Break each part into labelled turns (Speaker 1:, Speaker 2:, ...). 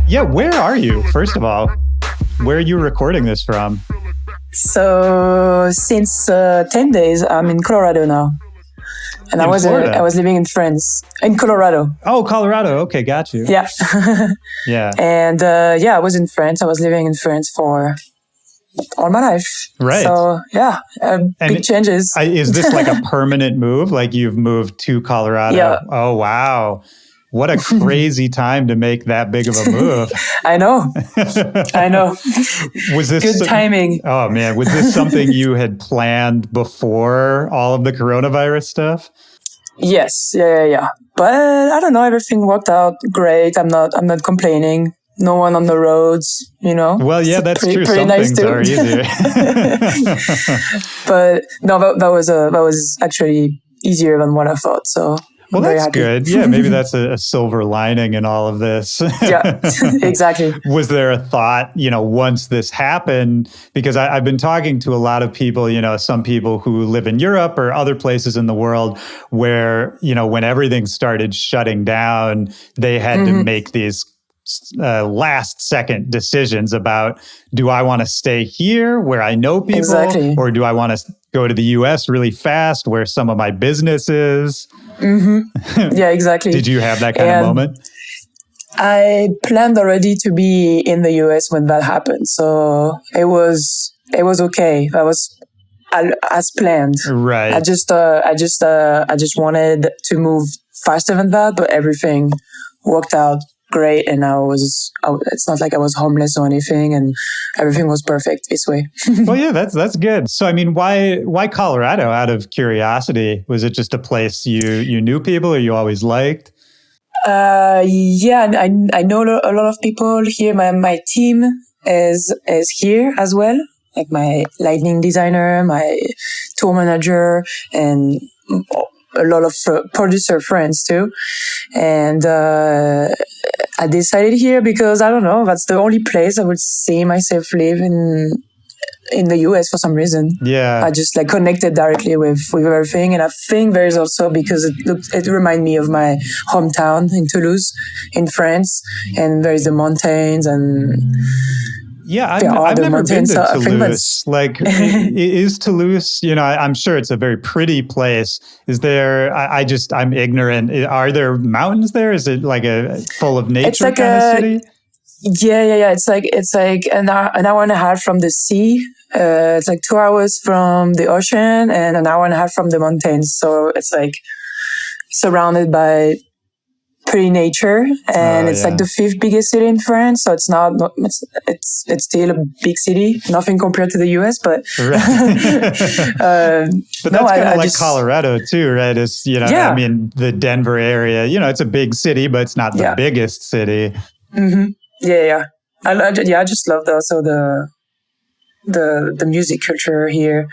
Speaker 1: Yeah, where are you, first of all? Where are you recording this from?
Speaker 2: So since 10 days, I'm in Colorado now. And I was living in France, in Colorado.
Speaker 1: Oh, Colorado. Okay, got you.
Speaker 2: Yeah.
Speaker 1: Yeah.
Speaker 2: And I was in France. I was living in France for all my life.
Speaker 1: Right.
Speaker 2: So yeah, big changes.
Speaker 1: Is this like a permanent move? Like you've moved to Colorado?
Speaker 2: Yeah.
Speaker 1: Oh, wow. What a crazy time to make that big of a move.
Speaker 2: I know.
Speaker 1: Was this
Speaker 2: good timing?
Speaker 1: Oh man, was this something you had planned before all of the coronavirus stuff?
Speaker 2: Yes. Yeah. But I don't know, everything worked out great. I'm not complaining. No one on the roads,
Speaker 1: Well, yeah, that's true.
Speaker 2: Pretty
Speaker 1: Some
Speaker 2: nice
Speaker 1: things
Speaker 2: too.
Speaker 1: are easier.
Speaker 2: But no, that was actually easier than what I thought. So
Speaker 1: well,
Speaker 2: I'm very
Speaker 1: that's
Speaker 2: happy.
Speaker 1: good. Yeah, maybe that's a silver lining in all of this.
Speaker 2: Yeah, exactly.
Speaker 1: Was there a thought, once this happened? Because I've been talking to a lot of people, some people who live in Europe or other places in the world where, when everything started shutting down, they had to make these last second decisions about, do I want to stay here where I know people,
Speaker 2: Exactly.
Speaker 1: or do I want to go to the US really fast where some of my business is?
Speaker 2: Mm-hmm. Yeah, exactly.
Speaker 1: Did you have that kind of moment?
Speaker 2: I planned already to be in the US when that happened, so it was okay. That was as planned.
Speaker 1: Right.
Speaker 2: I just wanted to move faster than that, but everything worked out great, and it's not like I was homeless or anything, and everything was perfect this way.
Speaker 1: Well, yeah, that's good. So, I mean, why Colorado? Out of curiosity, was it just a place you knew people or you always liked?
Speaker 2: Yeah, I know a lot of people here. My team is here as well. Like my lighting designer, my tour manager, and a lot of producer friends too. And I decided here because I don't know, that's the only place I would see myself live in the US for some reason.
Speaker 1: Yeah.
Speaker 2: I just connected directly with everything. And I think there is also because it reminded me of my hometown in Toulouse in France. And there is the mountains and
Speaker 1: yeah, I've never been to Toulouse. Is Toulouse, I'm sure it's a very pretty place. Is there, I'm ignorant. Are there mountains there? Is it like a full of nature kind of city?
Speaker 2: Yeah. It's like an hour and a half from the sea. It's like 2 hours from the ocean and an hour and a half from the mountains. So it's like surrounded by pretty nature, and it's like the 5th biggest city in France. So it's it's still a big city. Nothing compared to the US, but
Speaker 1: but that's kind of like Colorado too, right? It's I mean, the Denver area. It's a big city, but it's not the biggest city.
Speaker 2: Mm-hmm. Yeah. I just love also the music culture here.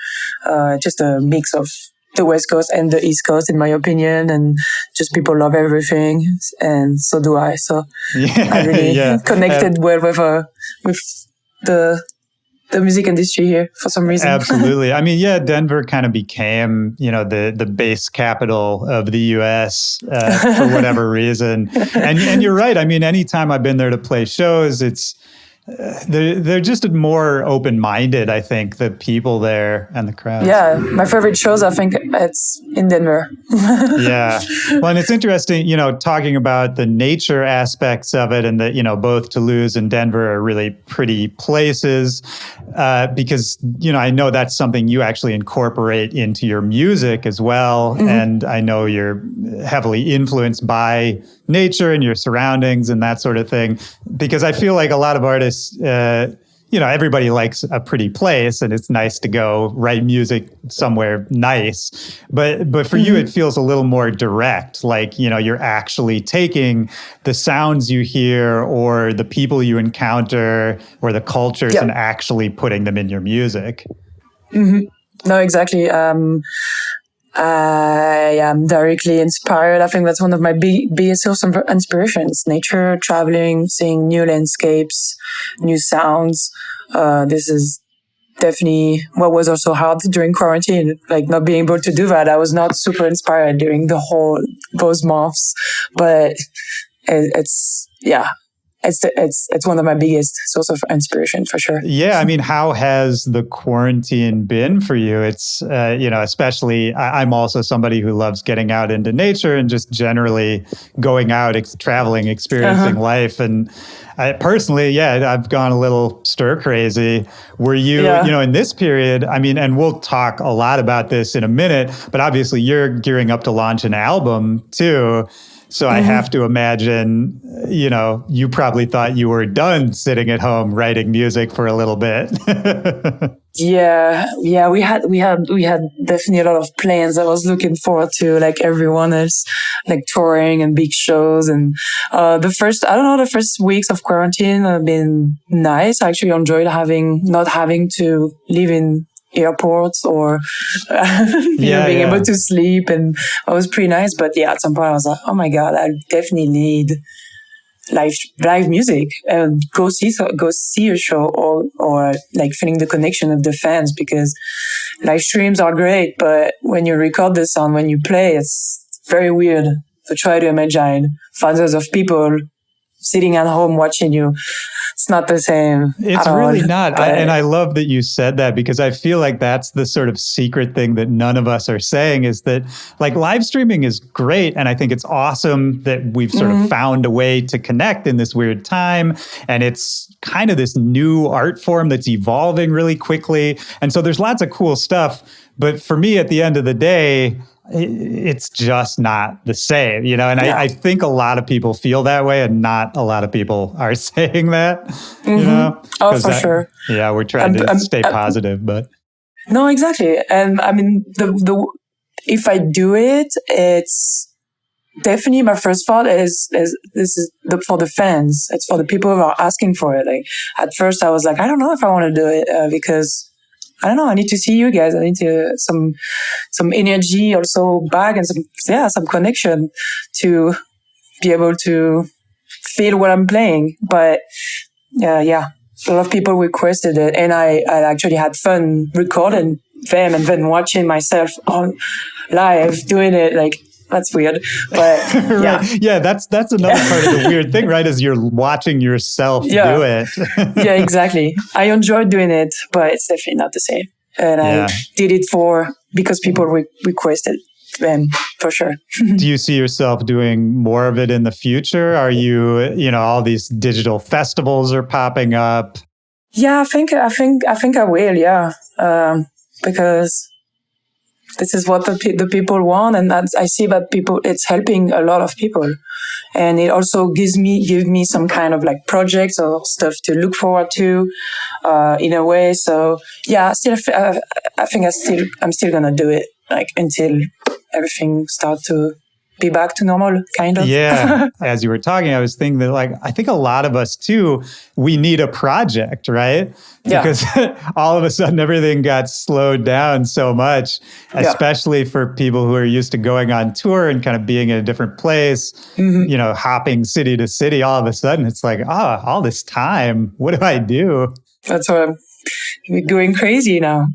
Speaker 2: Just a mix of the West Coast and the East Coast, in my opinion, and just people love everything, and so do I. So I really connected well with the music industry here for some reason.
Speaker 1: Absolutely. I mean, Denver kind of became, the base capital of the U.S. For whatever reason. And you're right. I mean, anytime I've been there to play shows, it's they're just more open-minded, I think, the people there and the crowds.
Speaker 2: Yeah, my favorite shows, I think it's in Denver.
Speaker 1: Yeah. Well, and it's interesting, talking about the nature aspects of it, and that, both Toulouse and Denver are really pretty places, because, I know that's something you actually incorporate into your music as well. Mm-hmm. And I know you're heavily influenced by nature and your surroundings and that sort of thing, because I feel like a lot of artists, everybody likes a pretty place, and it's nice to go write music somewhere nice. But for you, it feels a little more direct. Like, you're actually taking the sounds you hear or the people you encounter or the cultures and actually putting them in your music.
Speaker 2: Mm-hmm. No, exactly. I am directly inspired. I think that's one of my biggest source of inspirations. Nature, traveling, seeing new landscapes, new sounds. This is definitely what was also hard during quarantine, like not being able to do that. I was not super inspired during those months, but it's yeah, it's one of my biggest source of inspiration for sure.
Speaker 1: Yeah, I mean, how has the quarantine been for you? It's especially I'm also somebody who loves getting out into nature and just generally going out, traveling, experiencing life. And I personally, I've gone a little stir crazy. Were you, in this period? I mean, and we'll talk a lot about this in a minute, but obviously you're gearing up to launch an album too. So I have to imagine, you probably thought you were done sitting at home writing music for a little bit.
Speaker 2: Yeah, we had definitely a lot of plans. I was looking forward to, like everyone else, like touring and big shows. And the first weeks of quarantine have been nice. I actually enjoyed not having to live in airports or being able to sleep, and it was pretty nice. But at some point I was like, oh my god, I definitely need live music, and go see a show, or like feeling the connection of the fans, because live streams are great, but when you record the sound, when you play, it's very weird to try to imagine thousands of people sitting at home watching you. It's not the same.
Speaker 1: It's really not. And I love that you said that, because I feel like that's the sort of secret thing that none of us are saying, is that like live streaming is great. And I think it's awesome that we've sort of found a way to connect in this weird time. And it's kind of this new art form that's evolving really quickly. And so there's lots of cool stuff. But for me, at the end of the day, it's just not the same, and I think a lot of people feel that way, and not a lot of people are saying that,
Speaker 2: Oh, for sure.
Speaker 1: Yeah, we're trying to stay positive, but.
Speaker 2: No, exactly. And I mean, if I do it, it's definitely my first thought is this is for the fans. It's for the people who are asking for it. Like at first I was like, I don't know if I want to do it because I don't know. I need to see you guys. I need to some energy also back, and some connection to be able to feel what I'm playing. But a lot of people requested it, and I actually had fun recording them and then watching myself on live doing it. Like that's weird, but
Speaker 1: that's another part of the weird thing, right? Is you're watching yourself do it.
Speaker 2: Yeah, exactly. I enjoyed doing it, but it's definitely not the same. And I did it because people requested them, for sure.
Speaker 1: Do you see yourself doing more of it in the future? Are you, all these digital festivals are popping up?
Speaker 2: Yeah, I think I will. Yeah, because this is what the people want, and I see that it's helping a lot of people, and it also give me some kind of like projects or stuff to look forward to, in a way. So I think I'm still gonna do it, like until everything starts to be back to normal, kind of.
Speaker 1: Yeah. As you were talking, I was thinking that, like, I think a lot of us too, we need a project, right? Because all of a sudden everything got slowed down so much, especially for people who are used to going on tour and kind of being in a different place, hopping city to city. All of a sudden it's like, all this time, what do I do?
Speaker 2: That's what I'm going crazy now.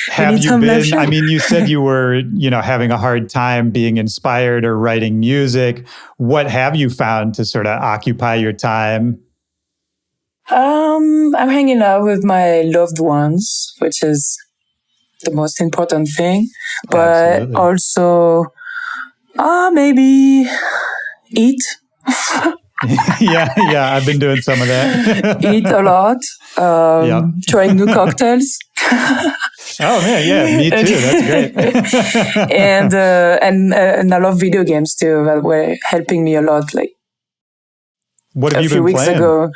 Speaker 1: Have you been, I mean, you said you were, having a hard time being inspired or writing music. What have you found to sort of occupy your time?
Speaker 2: I'm hanging out with my loved ones, which is the most important thing. But also, maybe eat.
Speaker 1: I've been doing some of that.
Speaker 2: Eat a lot. Trying new cocktails.
Speaker 1: Oh man, yeah, me too. That's great.
Speaker 2: and I love video games too. That were helping me a lot. Like,
Speaker 1: what have you been playing?
Speaker 2: A few weeks ago,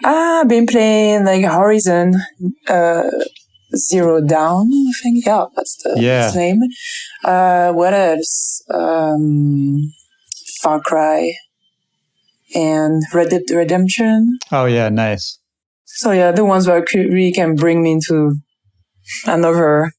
Speaker 2: I've been playing like Horizon Zero Dawn. I think that's the name. What else? Far Cry and Red Dead Redemption.
Speaker 1: Oh yeah, nice.
Speaker 2: So the ones that really can bring me into another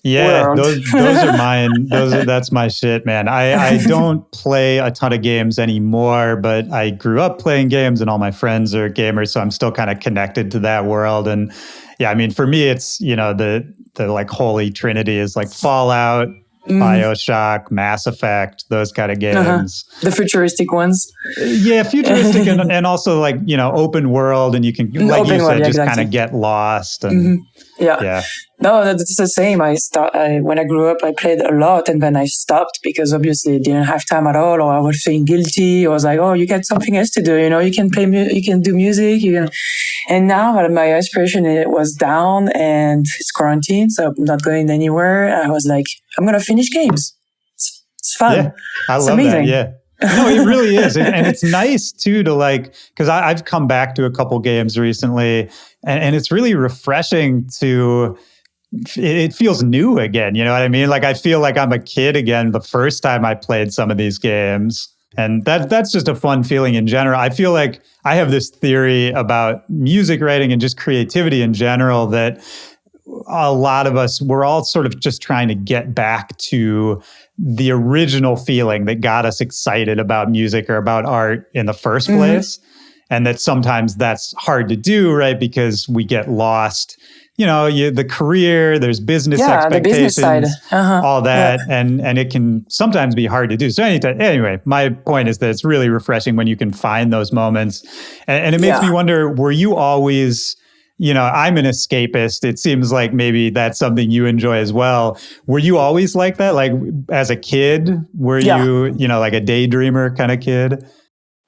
Speaker 1: Yeah,
Speaker 2: world.
Speaker 1: those are mine. That's my shit, man. I don't play a ton of games anymore, but I grew up playing games and all my friends are gamers, so I'm still kind of connected to that world. And yeah, I mean, for me it's, the like holy trinity is like Fallout, BioShock, Mass Effect, those kind of games.
Speaker 2: The futuristic ones.
Speaker 1: Yeah, futuristic and also like, open world, and you can, like
Speaker 2: Open
Speaker 1: you
Speaker 2: world,
Speaker 1: said,
Speaker 2: yeah,
Speaker 1: just
Speaker 2: exactly.
Speaker 1: kind of get lost. And
Speaker 2: Yeah. No, that's the same. When I grew up, I played a lot, and then I stopped because obviously I didn't have time at all, or I was feeling guilty. I was like, oh, you got something else to do. You can play, you can do music, And now my aspiration was down, and it's quarantine, so I'm not going anywhere. I was like, I'm gonna finish games. It's fun.
Speaker 1: Yeah, I love
Speaker 2: amazing.
Speaker 1: that. Yeah. No, it really is. And it's nice too to like, because I've come back to a couple games recently, and it's really refreshing to, it feels new again. You know what I mean? Like I feel like I'm a kid again the first time I played some of these games. And that's just a fun feeling in general. I feel like I have this theory about music writing and just creativity in general that a lot of us, we're all sort of just trying to get back to the original feeling that got us excited about music or about art in the first place. And that sometimes that's hard to do, right? Because we get lost, the career, there's business expectations,
Speaker 2: the business side.
Speaker 1: all that. Yeah. And it can sometimes be hard to do. So anyway, my point is that it's really refreshing when you can find those moments. And it makes me wonder, were you always, I'm an escapist. It seems like maybe that's something you enjoy as well. Were you always like that? Like as a kid, were you, like a daydreamer kind of kid?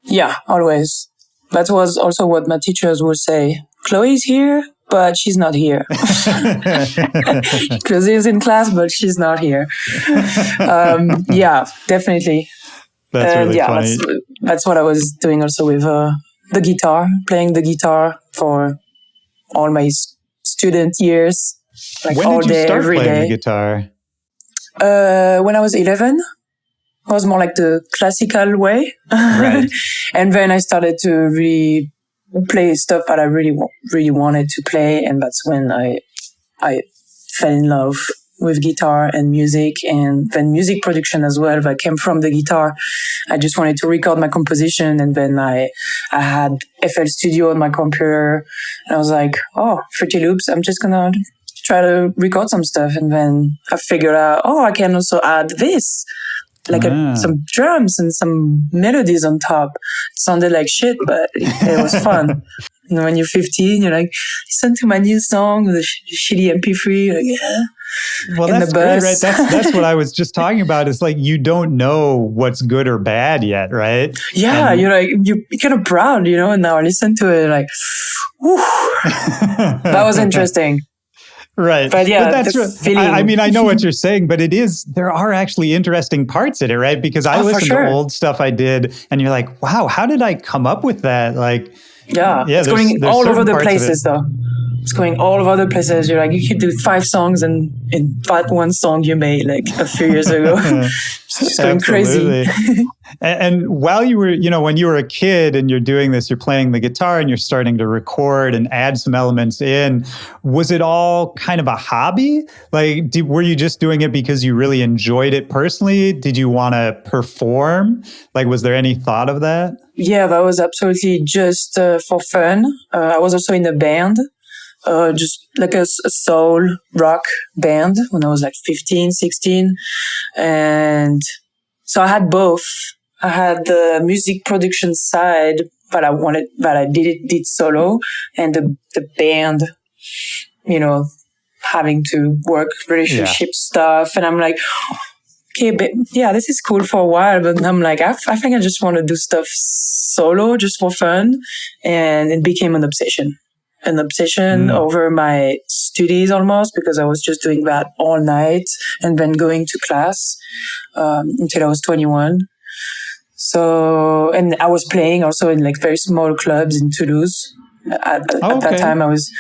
Speaker 2: Yeah, always. That was also what my teachers would say. Chloe's here, but she's not here. CloZee is in class, but she's not here. Yeah, definitely.
Speaker 1: That's really funny.
Speaker 2: That's what I was doing also with the guitar, playing the guitar for all my student years. Like
Speaker 1: when
Speaker 2: all
Speaker 1: did you
Speaker 2: day,
Speaker 1: start
Speaker 2: every
Speaker 1: playing
Speaker 2: day.
Speaker 1: the guitar?
Speaker 2: When I was 11. It was more like the classical way.
Speaker 1: Right.
Speaker 2: And then I started to really play stuff that I really wanted to play. And that's when I fell in love with guitar and music, and then music production as well. That came from the guitar. I just wanted to record my composition, and then I had FL Studio on my computer. And I was like, oh, Fruity Loops, I'm just gonna try to record some stuff. And then I figured out, I can also add this. Like some drums and some melodies on top. It sounded like shit, but it was fun. When you're 15, you're like, listen to my new song with a shitty MP3. You're like, yeah.
Speaker 1: Well, that's great, right? That's what I was just talking about. It's like you don't know what's good or bad yet, right?
Speaker 2: Yeah, you're like, you're kind of proud, and now I listen to it like, whew. That was interesting.
Speaker 1: Right.
Speaker 2: But yeah,
Speaker 1: that's feeling. I mean, I know what you're saying, but there are actually interesting parts in it, right? Because I listen to old stuff I did, and you're like, wow, how did I come up with that? Like,
Speaker 2: it's going all over the places though. It's going all over the places. You're like, you could do 5 songs in that one song you made like a few years ago. It's going crazy.
Speaker 1: And while you were, when you were a kid and you're doing this, you're playing the guitar and you're starting to record and add some elements in, was it all kind of a hobby? Like, were you just doing it because you really enjoyed it personally? Did you want to perform? Like, was there any thought of that?
Speaker 2: Yeah, that was absolutely just for fun. I was also in a band. Just like a soul rock band when I was like 15, 16. And so I had both. I had the music production side, but I did solo, and the band, having to work relationship stuff. And I'm like, okay, but this is cool for a while, but I'm like, I think I just want to do stuff solo just for fun. And it became an obsession over my studies almost, because I was just doing that all night and then going to class until I was 21. So, and I was playing also in like very small clubs in Toulouse. At that time, I was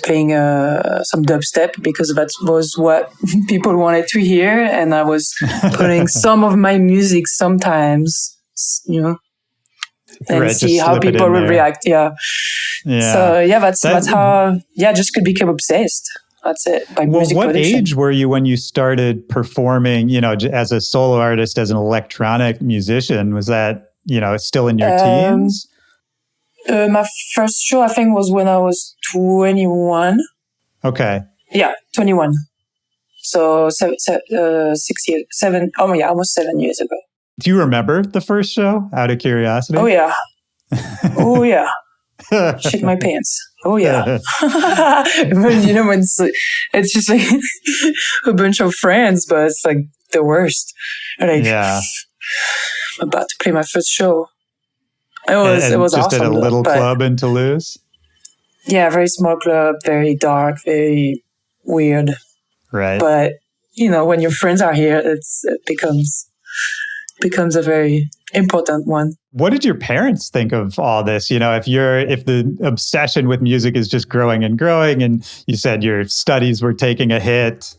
Speaker 2: playing some dubstep because that was what people wanted to hear, and I was putting some of my music sometimes, and see how people would react. Yeah. So that's how just could become obsessed. That's it. By
Speaker 1: Well,
Speaker 2: music
Speaker 1: what
Speaker 2: production.
Speaker 1: age were you when you started performing, as a solo artist, as an electronic musician? Was that, still in your teens?
Speaker 2: My first show, I think, was when I was 21.
Speaker 1: Okay.
Speaker 2: Yeah, 21. So 6 years, almost 7 years ago.
Speaker 1: Do you remember the first show, out of curiosity?
Speaker 2: Oh, yeah. Oh, yeah. Shit my pants. Oh, yeah. When it's just like a bunch of friends, but it's like the worst. Like,
Speaker 1: yeah.
Speaker 2: I'm about to play my first show. It was
Speaker 1: just
Speaker 2: awesome.
Speaker 1: At a little club in Toulouse?
Speaker 2: Yeah, very small club, very dark, very weird.
Speaker 1: Right.
Speaker 2: But, when your friends are here, it becomes a very important one.
Speaker 1: What did your parents think of all this? If the obsession with music is just growing and growing, and you said your studies were taking a hit,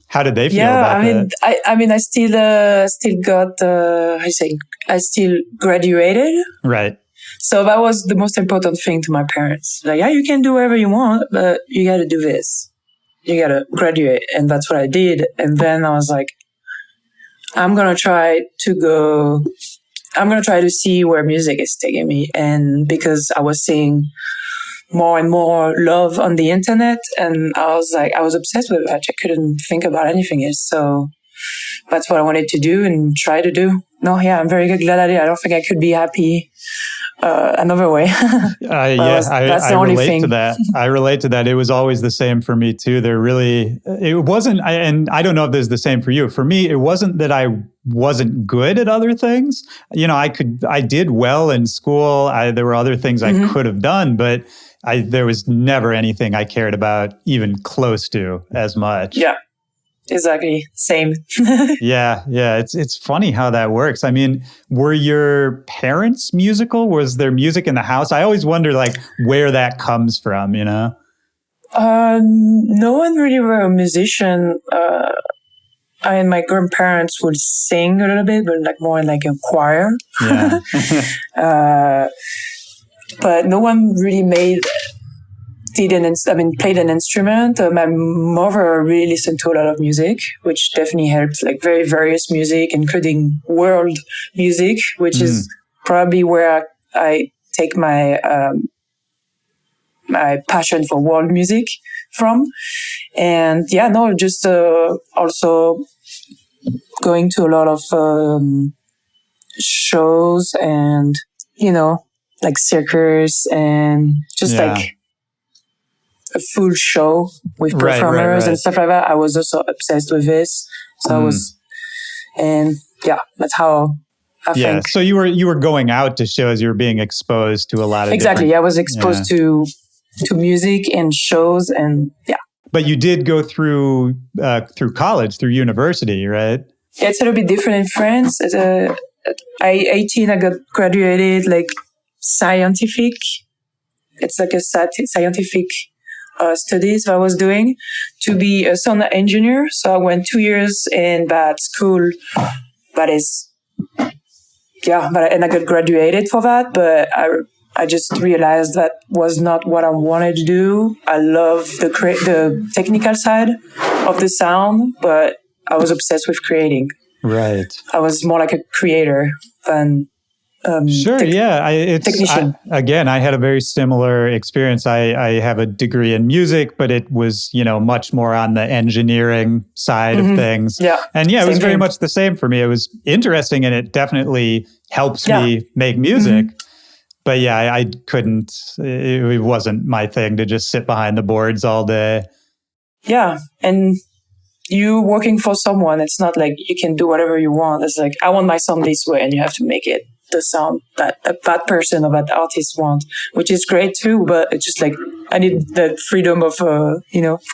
Speaker 1: how did they feel about that?
Speaker 2: I still got, I still graduated.
Speaker 1: Right.
Speaker 2: So that was the most important thing to my parents. Like, yeah, you can do whatever you want, but you got to do this. You got to graduate. And that's what I did. And then I was like, I'm going to try to see where music is taking me. And because I was seeing more and more love on the internet, and I was obsessed with it. I couldn't think about anything else. So that's what I wanted to do and try to do. No, yeah, I'm very glad I did. I don't think I could be happy another way.
Speaker 1: I relate to that. I relate to that. It was always the same for me too. It wasn't, and I don't know if this is the same for you. For me, it wasn't that I wasn't good at other things. I did well in school. There were other things I could have done, but there was never anything I cared about even close to as much.
Speaker 2: Yeah. Exactly. Same.
Speaker 1: Yeah. It's funny how that works. I mean, were your parents musical? Was there music in the house? I always wonder where that comes from, No
Speaker 2: one really were a musician. My grandparents would sing a little bit, but more in a choir.
Speaker 1: Yeah.
Speaker 2: But no one really played an instrument. My mother really listened to a lot of music, which definitely helped, very various music, including world music, which is probably where I take my my passion for world music from. And just also going to a lot of shows and, circus and just a full show with performers and stuff like that. I was also obsessed with this. So that's how I think.
Speaker 1: So you were going out to shows, you were being exposed to a lot of
Speaker 2: Exactly. I was exposed to music and shows and
Speaker 1: But you did go through college, through university, right?
Speaker 2: Yeah, it's a little bit different in France. At 18, I got graduated scientific. It's a scientific studies that I was doing to be a sound engineer. So I went 2 years in that school. And I got graduated for that. But I just realized that was not what I wanted to do. I love the technical side of the sound, but I was obsessed with creating.
Speaker 1: Right.
Speaker 2: I was more like a creator than technician.
Speaker 1: I had a very similar experience. I have a degree in music, but it was, much more on the engineering side of things.
Speaker 2: Yeah.
Speaker 1: And it was very much the same for me. It was interesting and it definitely helps me make music. But I couldn't, it wasn't my thing to just sit behind the boards all day. Yeah.
Speaker 2: And you working for someone, it's not like you can do whatever you want. It's I want my sound this way and you have to make it the sound that person or that artist want, which is great too. But it's just I need that freedom of,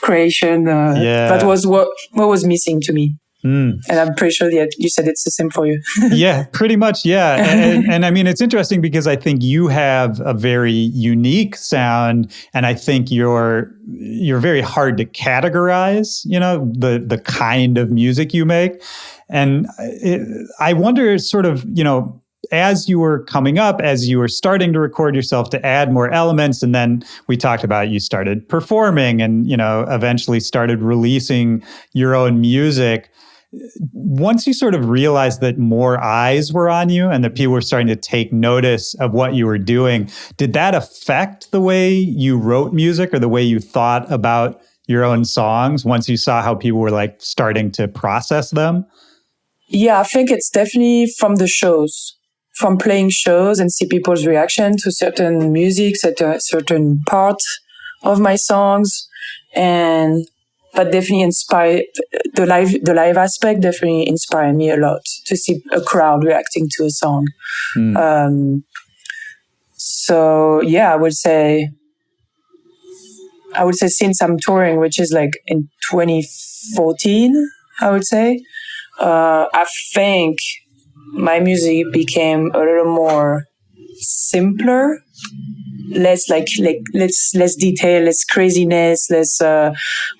Speaker 2: creation. That was what was missing to me. And I'm pretty sure that you said it's the same for you.
Speaker 1: Yeah, pretty much. Yeah. And I mean, it's interesting because I think you have a very unique sound and I think you're very hard to categorize, the kind of music you make. And I wonder sort of, as you were coming up, as you were starting to record yourself, to add more elements, and then we talked about you started performing and, eventually started releasing your own music. Once you sort of realized that more eyes were on you and that people were starting to take notice of what you were doing, did that affect the way you wrote music or the way you thought about your own songs once you saw how people were like starting to process them?
Speaker 2: Yeah, I think it's definitely from the shows, from playing shows and see people's reaction to certain music, certain part of my songs. But definitely inspired the live aspect definitely inspired me a lot to see a crowd reacting to a song. So yeah, I would say since I'm touring, which is like in 2014, I would say, I think my music became a little more simpler, less less detail, less craziness,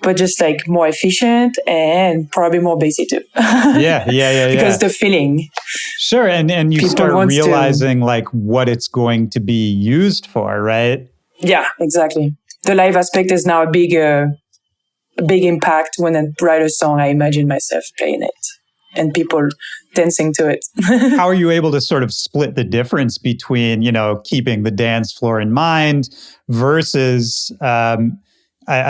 Speaker 2: but just like more efficient and probably more basic too.
Speaker 1: Yeah.
Speaker 2: Because the feeling.
Speaker 1: Sure, and you start realizing like what it's going to be used for, right?
Speaker 2: Yeah, exactly. The live aspect is now a big impact. When I write a song, I imagine myself playing it and people dancing to it.
Speaker 1: How are you able to sort of split the difference between, keeping the dance floor in mind versus, I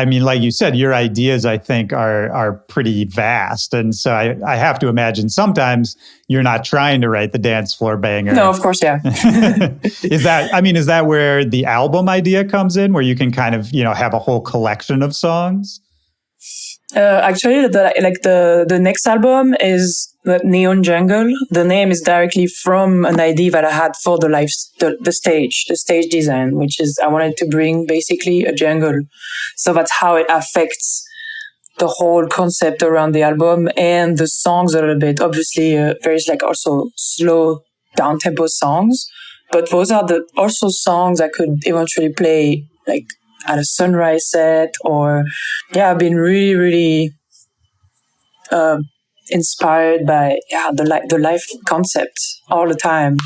Speaker 1: mean, like you said, your ideas, I think, are pretty vast. And so I have to imagine sometimes you're not trying to write the dance floor banger.
Speaker 2: No, of course, yeah.
Speaker 1: Is that where the album idea comes in, where you can kind of, have a whole collection of songs?
Speaker 2: Actually, the next album is the Neon Jungle. The name is directly from an idea that I had for the stage design, which is I wanted to bring basically a jungle. So that's how it affects the whole concept around the album and the songs a little bit. Obviously, there's like also slow down tempo songs, but those are also songs I could eventually play like at a sunrise set, or I've been really, really inspired by the life concept all the time.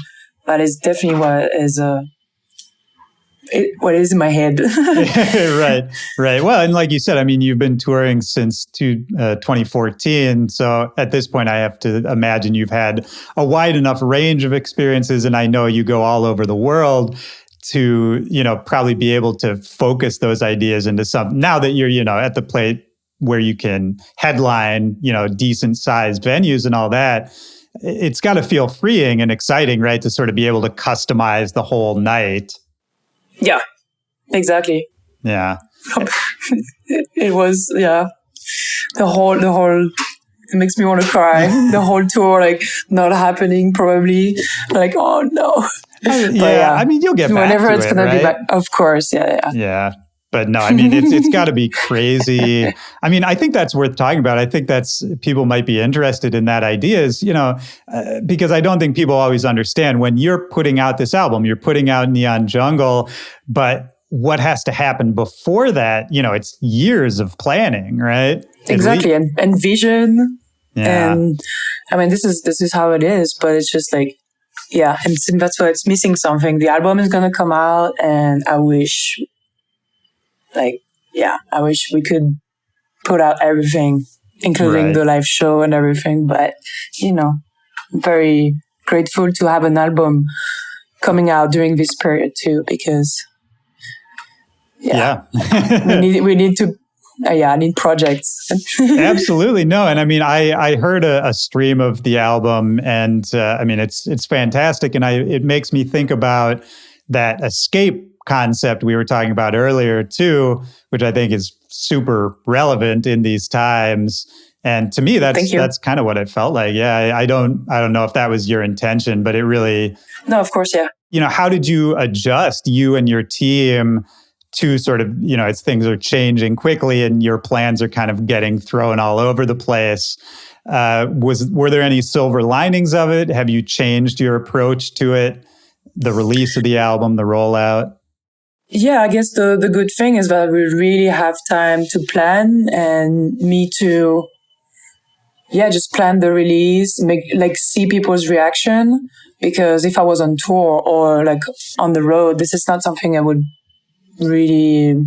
Speaker 2: That is definitely what is in my head.
Speaker 1: Right. Well, and like you said, I mean, you've been touring since 2014. So at this point, I have to imagine you've had a wide enough range of experiences, and I know you go all over the world to, probably be able to focus those ideas into something. Now that you're, at the plate where you can headline, decent sized venues and all that, it's got to feel freeing and exciting, right? To sort of be able to customize the whole night.
Speaker 2: Yeah, exactly.
Speaker 1: Yeah.
Speaker 2: It was, the whole, it makes me want to cry. The whole tour, like, not happening, probably. Like, oh no.
Speaker 1: Yeah, I mean, you'll get back
Speaker 2: whenever
Speaker 1: to
Speaker 2: it's
Speaker 1: it,
Speaker 2: gonna
Speaker 1: right?
Speaker 2: be back. Of course, yeah.
Speaker 1: Yeah, but no, I mean, it's got to be crazy. I mean, I think that's worth talking about. I think people might be interested in that idea is, because I don't think people always understand when you're putting out this album, you're putting out Neon Jungle, but what has to happen before that? It's years of planning, right?
Speaker 2: Exactly, and vision.
Speaker 1: Yeah.
Speaker 2: And I mean, this is how it is, but it's just like. Yeah, and that's why it's missing something. The album is gonna come out, and I wish we could put out everything, including the live show and everything. But I'm very grateful to have an album coming out during this period too, because we need to. I need projects.
Speaker 1: Absolutely. No. And I mean, I heard a stream of the album, and I mean, it's fantastic. And it makes me think about that escape concept we were talking about earlier too, which I think is super relevant in these times. And to me, that's kind of what it felt like. Yeah. I don't know if that was your intention, but it really.
Speaker 2: No, of course. Yeah.
Speaker 1: How did you adjust, you and your team, to sort of, as things are changing quickly and your plans are kind of getting thrown all over the place? Were there any silver linings of it? Have you changed your approach to it? The release of the album, the rollout?
Speaker 2: Yeah, I guess the good thing is that we really have time to plan, and me to just plan the release, see people's reaction. Because if I was on tour or like on the road, this is not something I would really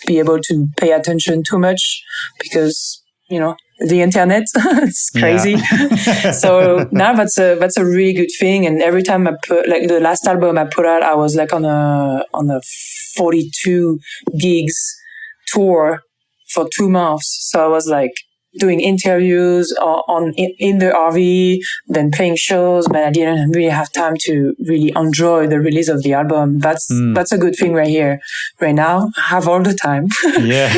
Speaker 2: be able to pay attention too much because, the internet, it's crazy. Yeah. So now that's a really good thing. And every time I put, like the last album I put out, I was like on a 42 gigs tour for 2 months. So I was like doing interviews in the RV, then playing shows, but I didn't really have time to really enjoy the release of the album. That's a good thing right here. Right now, I have all the time. Yeah.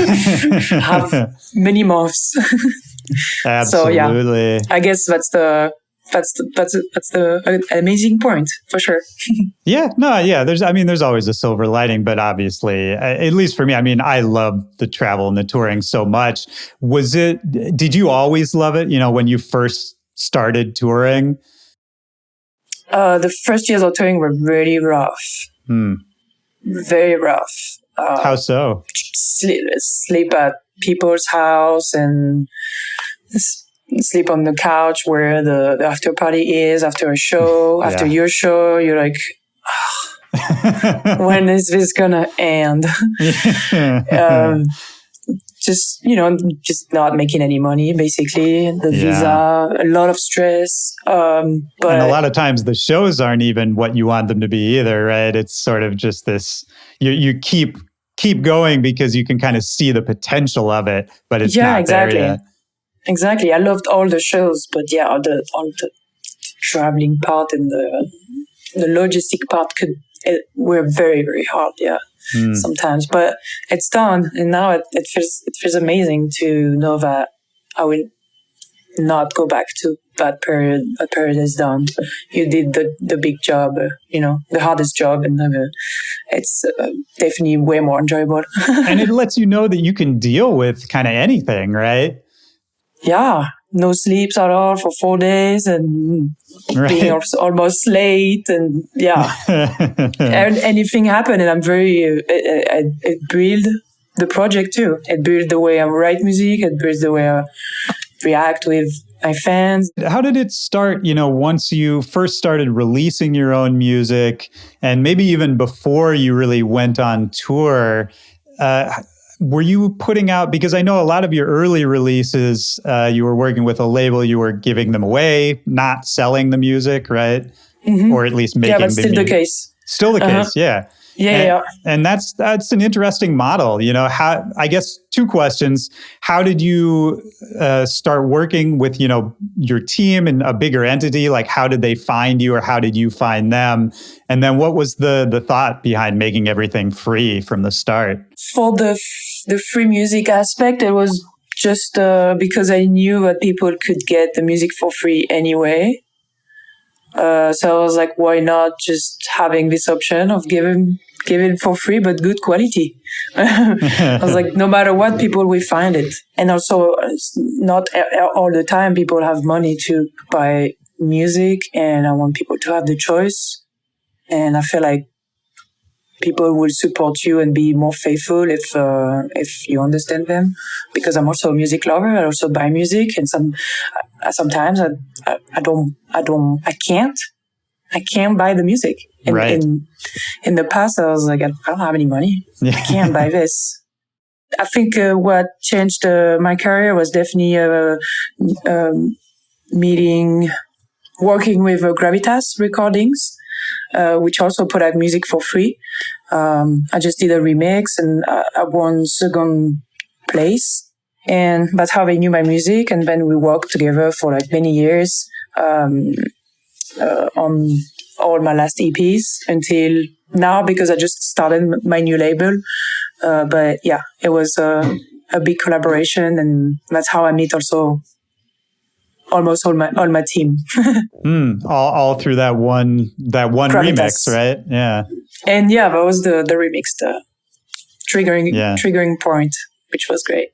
Speaker 2: Have many months.
Speaker 1: Absolutely.
Speaker 2: So I guess that's the amazing point for sure.
Speaker 1: There's always a silver lining, but obviously, at least for me, I love the travel and the touring so much. Did you always love it? When you first started touring?
Speaker 2: The first years of touring were really rough. Very rough.
Speaker 1: How so?
Speaker 2: Sleep at people's house and sleep on the couch where the after party is after a show. After your show, you're like, when is this gonna end? Just not making any money, basically. The visa, a lot of stress. But
Speaker 1: and a lot of times the shows aren't even what you want them to be either, right? It's sort of just this, you keep going because you can kind of see the potential of it, but it's not
Speaker 2: exactly.
Speaker 1: there yet.
Speaker 2: Exactly. I loved all the shows, but all the traveling part and the logistic part were very, very hard. Yeah. Sometimes, but it's done. And now it feels amazing to know that I will not go back to that period. That period is done. You did the big job, the hardest job, and it's definitely way more enjoyable.
Speaker 1: And it lets you know that you can deal with kind of anything, right?
Speaker 2: Yeah, no sleeps at all for 4 days and being almost late and anything happened. And I'm very, it built the project too. It built the way I write music. It built the way I react with my fans.
Speaker 1: How did it start, once you first started releasing your own music and maybe even before you really went on tour? Were you putting out, because I know a lot of your early releases, you were working with a label, you were giving them away, not selling the music, right? Mm-hmm. Or at least making
Speaker 2: that's still the case.
Speaker 1: Still the case, yeah. And that's an interesting model. I guess 2 questions. How did you start working with, your team and a bigger entity? Like, how did they find you or how did you find them? And then what was the thought behind making everything free from the start?
Speaker 2: For the free music aspect, it was just because I knew that people could get the music for free anyway. So I was like, why not just having this option of giving for free, but good quality? I was like, no matter what, people will find it. And also, not all the time people have money to buy music, and I want people to have the choice. And I feel like people will support you and be more faithful if you understand them. Because I'm also a music lover. I also buy music, and sometimes I can't buy the music. In the past, I was like, I don't have any money. I can't buy this. I think what changed my career was definitely working with Gravitas Recordings, which also put out music for free. I just did a remix and I won second place. And that's how they knew my music. And then we worked together for like many years on all my last EPs until now, because I just started my new label. But yeah, it was a big collaboration, and that's how I meet also almost all my team.
Speaker 1: All through that one remix, right? Yeah.
Speaker 2: And yeah, that was the remix, the triggering point, which was great.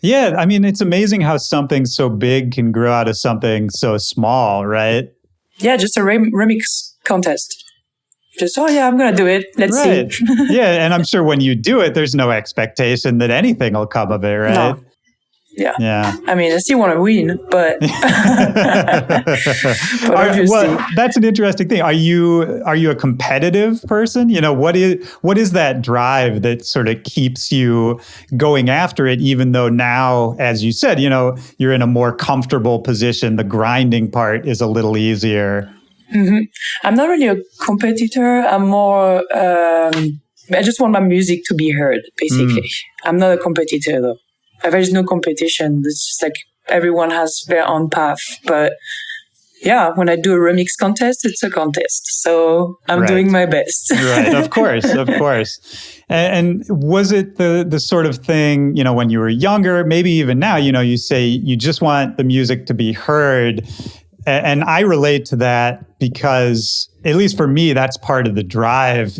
Speaker 1: Yeah, I mean, it's amazing how something so big can grow out of something so small, right?
Speaker 2: Yeah, just a remix contest. Just, I'm going to do it. Let's see.
Speaker 1: Yeah, and I'm sure when you do it, there's no expectation that anything will come of it, right?
Speaker 2: No. Yeah.
Speaker 1: Yeah.
Speaker 2: I mean, I still want to win, but, but obviously.
Speaker 1: Well, that's an interesting thing. Are you a competitive person? You know, what is that drive that sort of keeps you going after it, even though now, as you said, you know, you're in a more comfortable position. The grinding part is a little easier.
Speaker 2: Mm-hmm. I'm not really a competitor. I'm more, I just want my music to be heard, basically. I'm not a competitor, though. There is no competition. It's just like everyone has their own path. But yeah, when I do a remix contest, it's a contest. So I'm doing my best.
Speaker 1: Right. Of course. And was it the sort of thing, you know, when you were younger, maybe even now, you know, you say you just want the music to be heard. And I relate to that because, at least for me, that's part of the drive.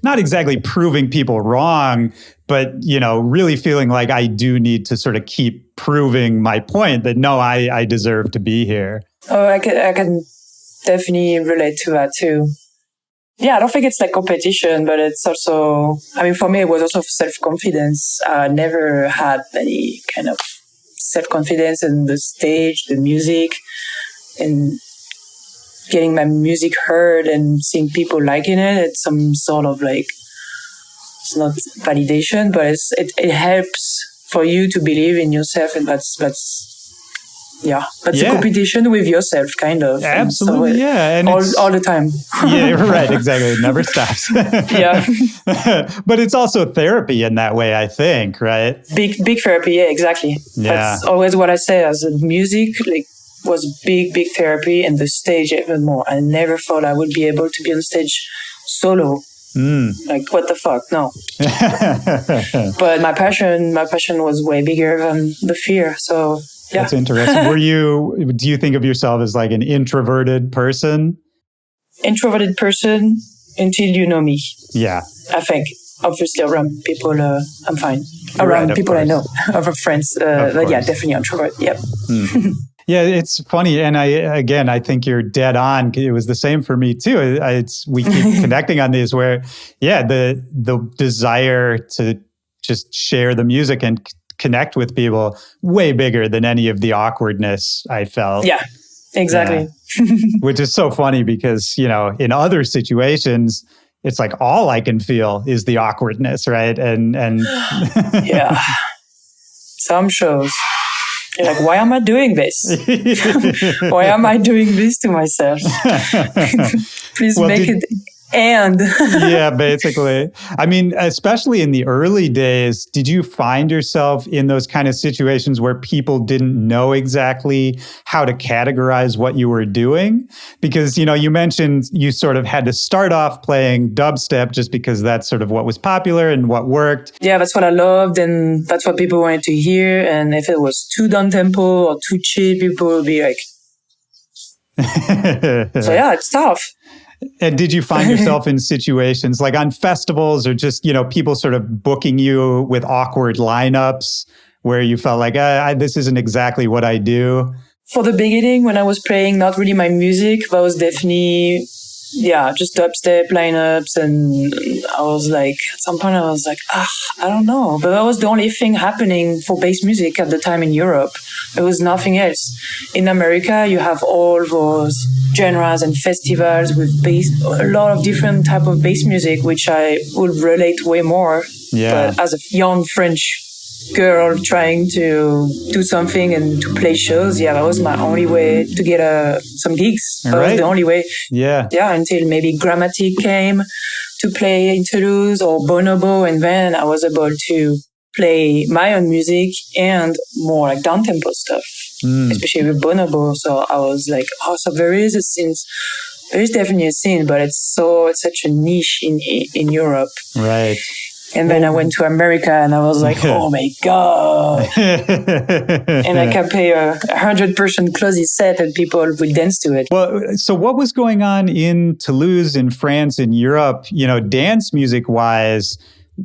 Speaker 1: Not exactly proving people wrong, but, you know, really feeling like I do need to sort of keep proving my point that, no, I deserve to be here.
Speaker 2: Oh, I can definitely relate to that too. Yeah, I don't think it's like competition, but it's also, I mean, for me, it was also self-confidence. I never had any kind of self-confidence in the stage, the music, and getting my music heard and seeing people liking it. It's some sort of like, it's not validation, but it helps for you to believe in yourself. And that's a competition with yourself, kind of.
Speaker 1: Absolutely,
Speaker 2: and so
Speaker 1: And
Speaker 2: all the time.
Speaker 1: Yeah, right, exactly. It never stops.
Speaker 2: Yeah.
Speaker 1: But it's also therapy in that way, I think, right?
Speaker 2: Big therapy, yeah, exactly.
Speaker 1: Yeah.
Speaker 2: That's always what I say, as music, like, was big therapy, and the stage even more. I never thought I would be able to be on stage solo. Like, what the fuck? No. But my passion was way bigger than the fear. So, yeah.
Speaker 1: That's interesting. Do you think of yourself as like an introverted person?
Speaker 2: Introverted person until you know me.
Speaker 1: Yeah.
Speaker 2: I think. Obviously, around people, I'm fine. Around people I know, other friends. But yeah, definitely introvert. Yep.
Speaker 1: Yeah, it's funny. And I think you're dead on. It was the same for me too. We keep connecting on these where, the desire to just share the music and connect with people way bigger than any of the awkwardness I felt.
Speaker 2: Yeah, exactly.
Speaker 1: Yeah. Which is so funny because, you know, in other situations, it's like all I can feel is the awkwardness, right? And
Speaker 2: yeah. Some shows. You're like, why am I doing this? Why am I doing this to myself? Please make it end.
Speaker 1: Yeah, basically. I mean, especially in the early days, did you find yourself in those kind of situations where people didn't know exactly how to categorize what you were doing? Because, you know, you mentioned you sort of had to start off playing dubstep just because that's sort of what was popular and what worked.
Speaker 2: Yeah, that's what I loved, and that's what people wanted to hear. And if it was too down-tempo or too chill, people would be like... So yeah, it's tough.
Speaker 1: And did you find yourself in situations like on festivals or just, you know, people sort of booking you with awkward lineups where you felt like, this isn't exactly what I do?
Speaker 2: For the beginning, when I was playing not really my music, that was definitely, just dubstep lineups. And I was like, at some point I was like, I don't know. But that was the only thing happening for bass music at the time in Europe. There was nothing else. In America, you have all those genres and festivals with bass, a lot of different type of bass music, which I would relate way more.
Speaker 1: Yeah.
Speaker 2: But as a young French girl trying to do something and to play shows, that was my only way to get some gigs. That was the only way.
Speaker 1: Yeah.
Speaker 2: Yeah, until maybe Grammatic came to play in Toulouse or Bonobo, and then I was able to play my own music and more like down-tempo stuff, especially with Bonobo. So I was like, so there is a scene. There is definitely a scene, but it's such a niche in Europe.
Speaker 1: Right.
Speaker 2: And then I went to America and I was like, oh my God. And I can play a 100% CloZee set and people will dance to it.
Speaker 1: Well, so what was going on in Toulouse, in France, in Europe, you know, dance music wise,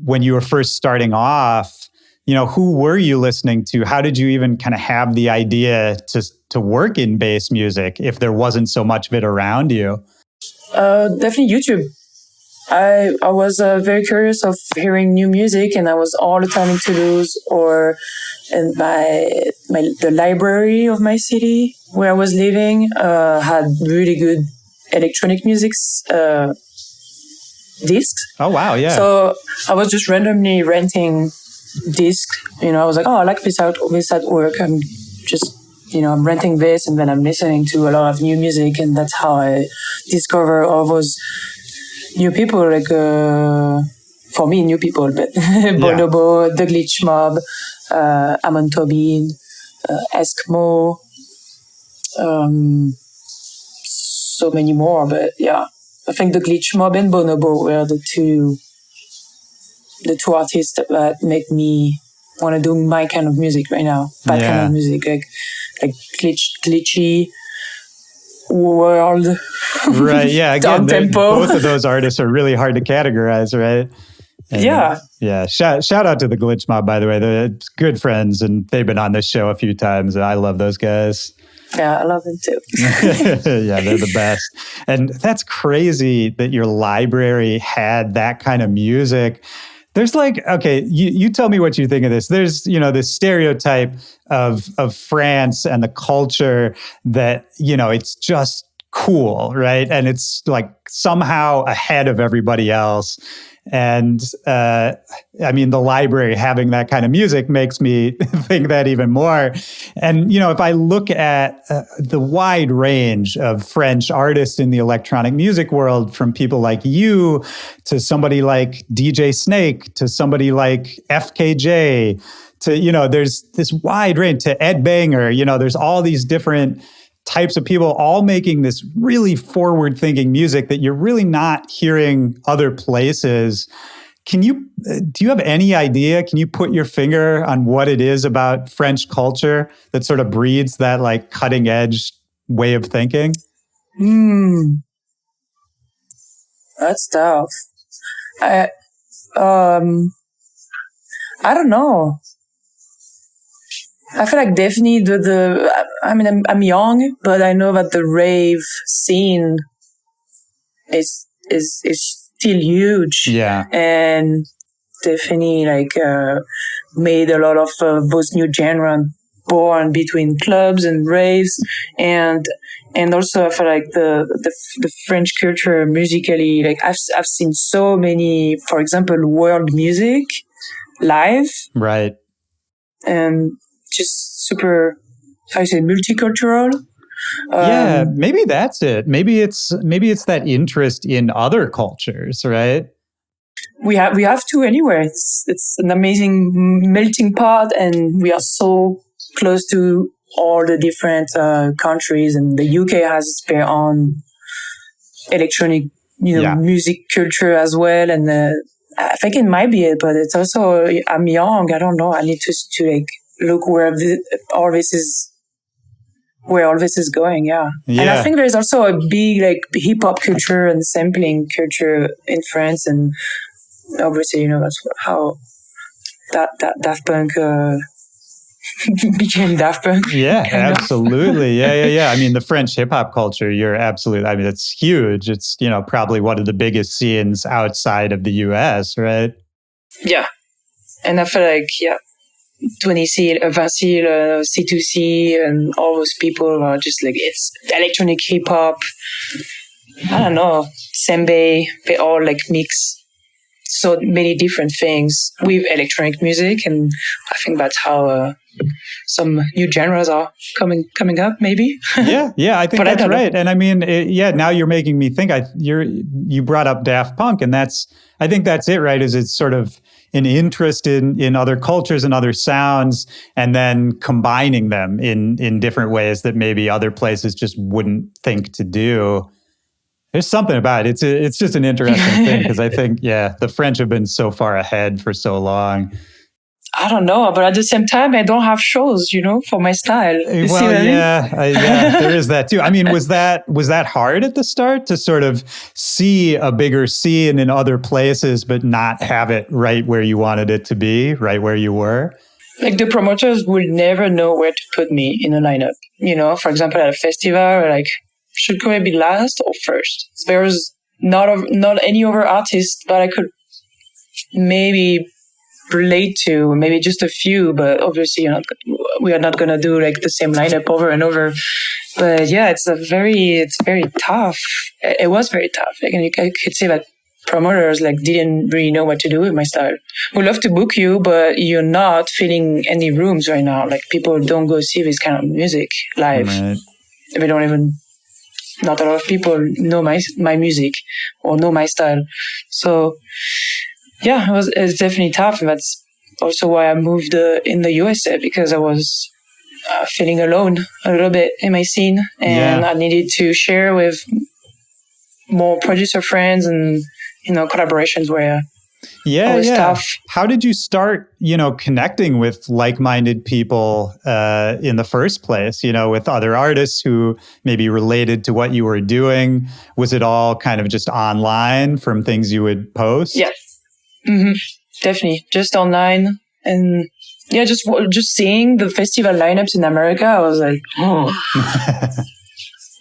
Speaker 1: when you were first starting off? You know, who were you listening to? How did you even kind of have the idea to work in bass music if there wasn't so much of it around you?
Speaker 2: Definitely YouTube. I was very curious of hearing new music, and I was all the time in Toulouse or in the library of my city where I was living had really good electronic music discs.
Speaker 1: Oh wow, yeah.
Speaker 2: So I was just randomly renting discs. I was like, oh, I like this at work. I'm just I'm renting this, and then I'm listening to a lot of new music, and that's how I discover all those new people, like for me, new people, but Bonobo, the Glitch Mob, Amon Tobin, Eskimo, so many more. But yeah, I think the Glitch Mob and Bonobo were the two artists that make me want to do my kind of music right now. That kind of music, like glitchy. World.
Speaker 1: Right, yeah. Again,
Speaker 2: tempo.
Speaker 1: Both of those artists are really hard to categorize, right? And, yeah. Shout out to the Glitch Mob, by the way. They're good friends, and they've been on this show a few times, and I love those guys.
Speaker 2: Yeah, I love them too.
Speaker 1: Yeah, they're the best. And that's crazy that your library had that kind of music. There's okay, you tell me what you think of this. There's, this stereotype of France and the culture that, it's just cool, right? And it's somehow ahead of everybody else. And the library having that kind of music makes me think that even more. And, if I look at the wide range of French artists in the electronic music world, from people like you to somebody like DJ Snake to somebody like FKJ to, there's this wide range to Ed Banger, there's all these different types of people all making this really forward-thinking music that you're really not hearing other places. Do you have any idea? Can you put your finger on what it is about French culture that sort of breeds that cutting edge way of thinking?
Speaker 2: That's tough. I don't know. I feel like definitely I'm young, but I know that the rave scene is still huge.
Speaker 1: Yeah.
Speaker 2: And definitely made a lot of those new genres born between clubs and raves. And also I feel like the French culture musically, I've seen so many, for example, world music live.
Speaker 1: Right.
Speaker 2: And just super, how you say, multicultural.
Speaker 1: Yeah, maybe that's it. Maybe it's that interest in other cultures, right?
Speaker 2: We have to anyway. It's an amazing melting pot, and we are so close to all the different countries. And the UK has its very own electronic, music culture as well. And I think it might be it, but it's also, I'm young. I don't know. I need to look where all this is going. Yeah. And I think there's also a big hip hop culture and sampling culture in France, and obviously that's how that Daft Punk became Daft Punk.
Speaker 1: Yeah, absolutely. Yeah. The French hip hop culture, you're absolutely, it's huge. It's, probably one of the biggest scenes outside of the US, right?
Speaker 2: Yeah. And I feel like, 20C, Vincil, C2C, and all those people are just it's electronic hip hop. I don't know, sembe, they all mix so many different things with electronic music, and I think that's how some new genres are coming up, maybe.
Speaker 1: Yeah, I think that's right. And now you're making me think. You brought up Daft Punk, and I think that's it, right? Is it's sort of an interest in other cultures and other sounds, and then combining them in different ways that maybe other places just wouldn't think to do. There's something about it. It's just an interesting thing, because I think, the French have been so far ahead for so long.
Speaker 2: I don't know, but at the same time, I don't have shows, for my style. You see what I mean?
Speaker 1: Yeah, there is that too. Was that hard at the start to sort of see a bigger scene in other places, but not have it right where you wanted it to be, right where you were?
Speaker 2: The promoters will never know where to put me in a lineup. For example, at a festival, should Korea be last or first? There's not any other artist, but I could maybe relate to, maybe just a few, but obviously we are not going to do like the same lineup over and over. But yeah, it's very tough. It was very tough. Like, and I could say that promoters like didn't really know what to do with my style. We love to book you, but you're not filling any rooms right now. Like, people don't go see this kind of music live.
Speaker 1: Right.
Speaker 2: They don't even, not a lot of people know my music or know my style. So yeah, it's definitely tough. And that's also why I moved in the USA, because I was feeling alone a little bit in my scene, and I needed to share with more producer friends, and collaborations were always tough.
Speaker 1: How did you start, connecting with like-minded people in the first place, with other artists who maybe related to what you were doing? Was it all kind of just online from things you would post?
Speaker 2: Yes. Mm-hmm. Definitely. Just online. And yeah, just seeing the festival lineups in America, I was like, oh,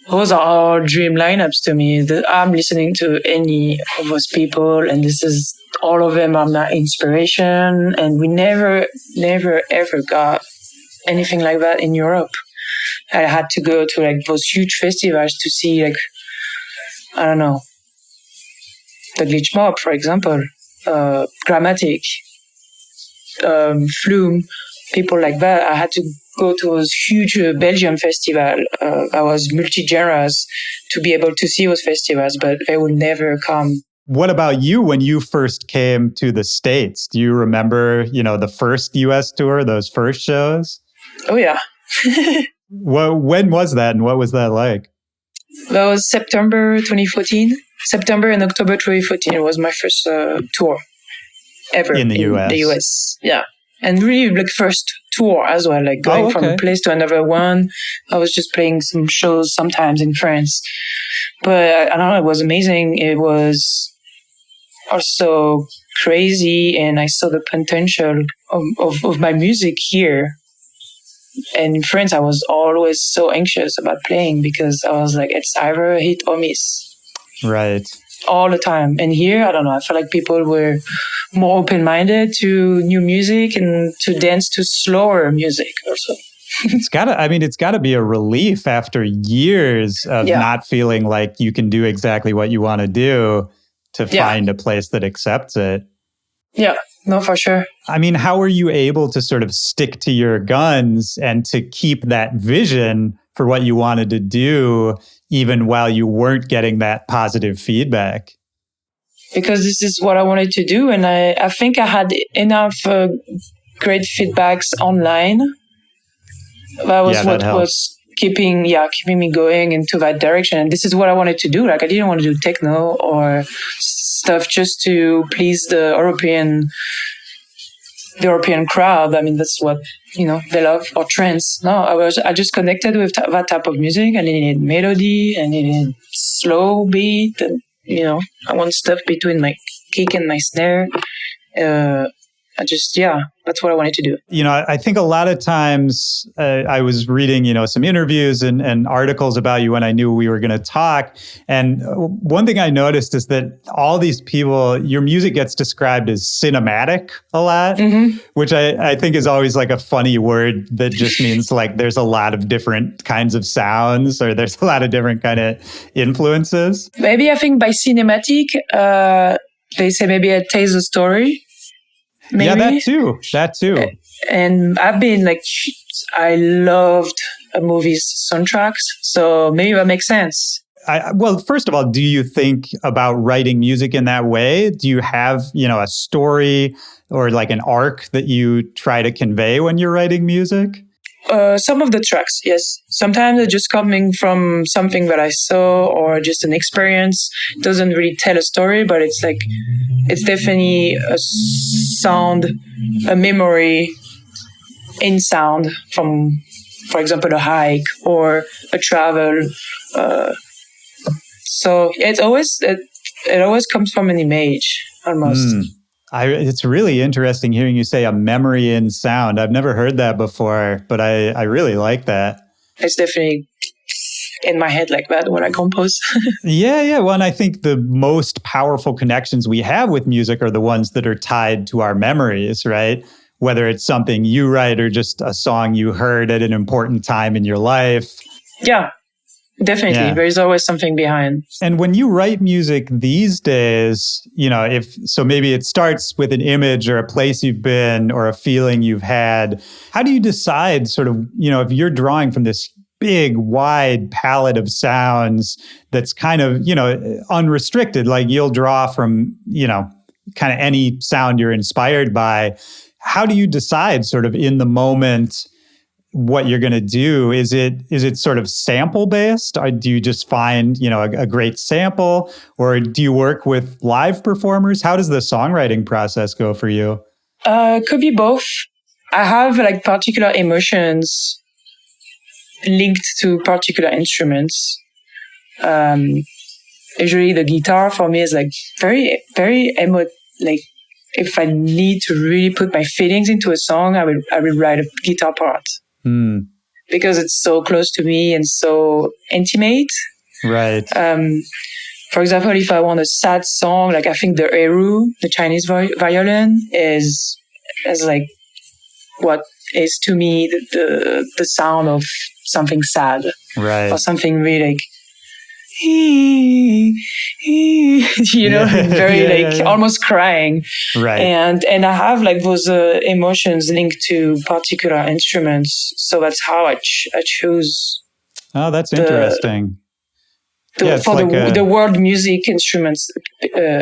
Speaker 2: those are all dream lineups to me. I'm listening to any of those people, and all of them are my inspiration. And we never, ever got anything like that in Europe. I had to go to like those huge festivals to see, like, I don't know, the Glitch Mob, for example, Grammatic, Flume, people like that. I had to go to those huge Belgium festival. I was multi-genres to be able to see those festivals, but they would never come.
Speaker 1: What about you when you first came to the States? Do you remember, the first US tour, those first shows?
Speaker 2: Oh, yeah.
Speaker 1: When was that, and what was that like?
Speaker 2: That was September 2014. September and October 2014 was my first tour ever
Speaker 1: in the US.
Speaker 2: Yeah. And really, like, first tour as well, like going from a place to another one. I was just playing some shows sometimes in France. But I don't know, it was amazing. It was also crazy, and I saw the potential of my music here. And in France, I was always so anxious about playing, because I was like, it's either a hit or miss.
Speaker 1: Right.
Speaker 2: All the time. And here, I don't know, I feel like people were more open-minded to new music and to dance to slower music also.
Speaker 1: It's gotta be a relief after years of not feeling like you can do exactly what you want to do, to find a place that accepts it.
Speaker 2: Yeah, no, for sure.
Speaker 1: I mean, how were you able to sort of stick to your guns and to keep that vision for what you wanted to do, even while you weren't getting that positive feedback?
Speaker 2: Because this is what I wanted to do. And I think I had enough great feedbacks online. That was what was keeping me going into that direction. And this is what I wanted to do. Like, I didn't want to do techno or stuff just to please the European crowd. I mean, that's what, they love, or trance. No, I just connected with that type of music, and it needed melody, and it needed slow beat, and, I want stuff between my kick and my snare. That's what I wanted to do.
Speaker 1: I think a lot of times I was reading, some interviews and articles about you when I knew we were going to talk. And one thing I noticed is that all these people, your music gets described as cinematic a lot, which I think is always like a funny word that just means like there's a lot of different kinds of sounds, or there's a lot of different kind of influences.
Speaker 2: Maybe I think by cinematic, they say maybe it tells a story. Maybe.
Speaker 1: Yeah, that too.
Speaker 2: And I've been like, I loved a movie's soundtracks, so maybe that makes sense.
Speaker 1: Well, first of all, do you think about writing music in that way? Do you have, a story or like an arc that you try to convey when you're writing music?
Speaker 2: Some of the tracks, yes. Sometimes it's just coming from something that I saw or just an experience. It doesn't really tell a story, but it's definitely a sound, a memory in sound from, for example, a hike or a travel. So it always comes from an image almost.
Speaker 1: It's really interesting hearing you say a memory in sound. I've never heard that before, but I really like that.
Speaker 2: It's definitely in my head like that when I compose.
Speaker 1: Yeah. Well, and I think the most powerful connections we have with music are the ones that are tied to our memories, right? Whether it's something you write or just a song you heard at an important time in your life.
Speaker 2: Yeah, definitely.
Speaker 1: Yeah.
Speaker 2: There's always something behind.
Speaker 1: And when you write music these days, maybe it starts with an image or a place you've been or a feeling you've had. How do you decide sort of, if you're drawing from this big, wide palette of sounds that's kind of, unrestricted, like you'll draw from, kind of any sound you're inspired by. How do you decide sort of in the moment what you're going to do? Is it sort of sample based, or do you just find, a great sample, or do you work with live performers? How does the songwriting process go for you?
Speaker 2: It could be both. I have like particular emotions linked to particular instruments. Usually the guitar for me is like very, very like if I need to really put my feelings into a song, I will write a guitar part. Because it's so close to me and so intimate.
Speaker 1: Right.
Speaker 2: For example, if I want a sad song, like I think the eru, the Chinese violin, is like what is to me the sound of something sad,
Speaker 1: right?
Speaker 2: Or something really like very almost crying,
Speaker 1: right?
Speaker 2: And I have like those emotions linked to particular instruments, so that's how I choose.
Speaker 1: Oh, that's interesting.
Speaker 2: The world music instruments,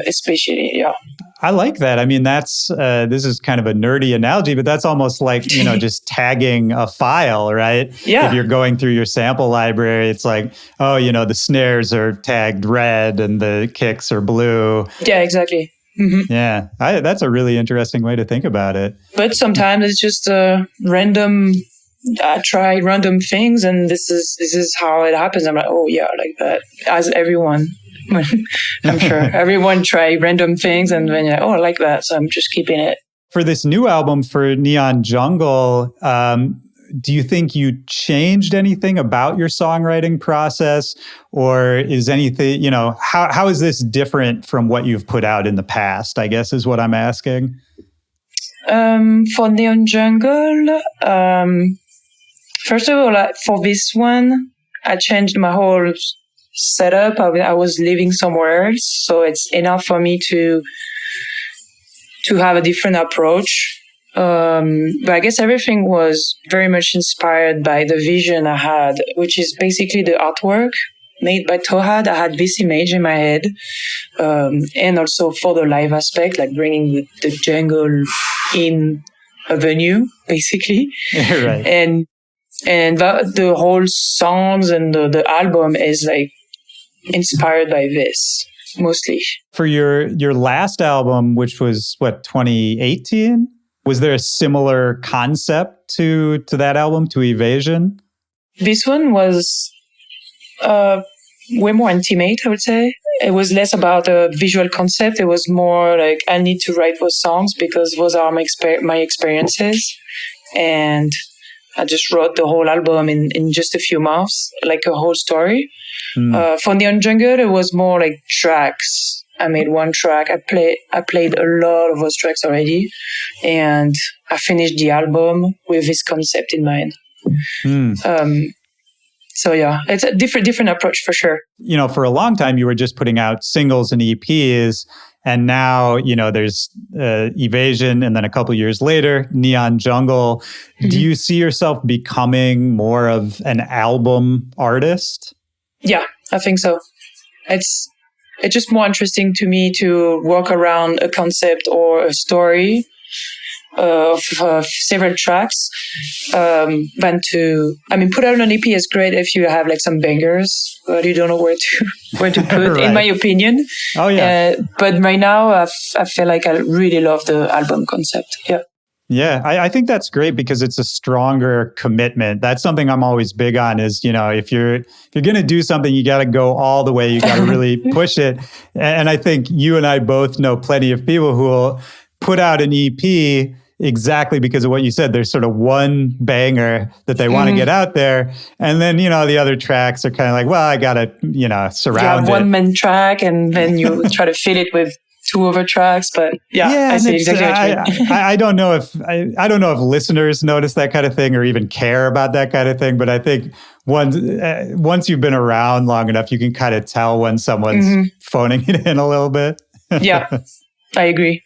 Speaker 2: especially, yeah.
Speaker 1: I like that. I mean, that's this is kind of a nerdy analogy, but that's almost like, just tagging a file, right?
Speaker 2: Yeah.
Speaker 1: If you're going through your sample library, it's like, oh, the snares are tagged red and the kicks are blue.
Speaker 2: Yeah, exactly. Mm-hmm.
Speaker 1: Yeah, that's a really interesting way to think about it.
Speaker 2: But sometimes it's just random. I try random things, and this is how it happens. I'm like, oh yeah, like that. As everyone, I'm sure everyone try random things, and then I like that. So I'm just keeping it.
Speaker 1: For this new album for Neon Jungle, do you think you changed anything about your songwriting process, or is anything, how is this different from what you've put out in the past? I guess is what I'm asking.
Speaker 2: For Neon Jungle, first of all, for this one, I changed my whole setup. I was living somewhere else, so it's enough for me to have a different approach. But I guess everything was very much inspired by the vision I had, which is basically the artwork made by Tohad. I had this image in my head, and also for the live aspect, like bringing the jungle in a venue, basically.
Speaker 1: Right.
Speaker 2: And the whole songs and the album is like inspired by this mostly. For
Speaker 1: your last album, which was 2018, was there a similar concept to that album, to Evasion?
Speaker 2: This one was way more intimate, I would say. It was less about a visual concept. It was more like I need to write those songs because those are my experiences, and I just wrote the whole album in just a few months, like a whole story. For Neon Jungle, it was more like tracks. I made one track. I played a lot of those tracks already, and I finished the album with this concept in mind. So yeah, it's a different approach for sure.
Speaker 1: For a long time, you were just putting out singles and EPs. And now, there's Evasion, and then a couple years later, Neon Jungle. Mm-hmm. Do you see yourself becoming more of an album artist?
Speaker 2: Yeah, I think so. It's just more interesting to me to work around a concept or a story of several tracks than to, put out an EP is great if you have like some bangers, but you don't know where to put, right. In my opinion.
Speaker 1: Oh yeah.
Speaker 2: But right now, I feel like I really love the album concept. Yeah.
Speaker 1: Yeah, I think that's great because it's a stronger commitment. That's something I'm always big on is, if you're going to do something, you got to go all the way. You got to really push it. And I think you and I both know plenty of people who will put out an EP exactly because of what you said. There's sort of one banger that they want to get out there. And then, the other tracks are kind of like, well, I got to, surround it.
Speaker 2: One man track and then you try to fill it with two other tracks. But I see exactly what you mean.
Speaker 1: I don't know if I don't know if listeners notice that kind of thing or even care about that kind of thing. But I think once you've been around long enough, you can kind of tell when someone's phoning it in a little bit.
Speaker 2: Yeah. I agree.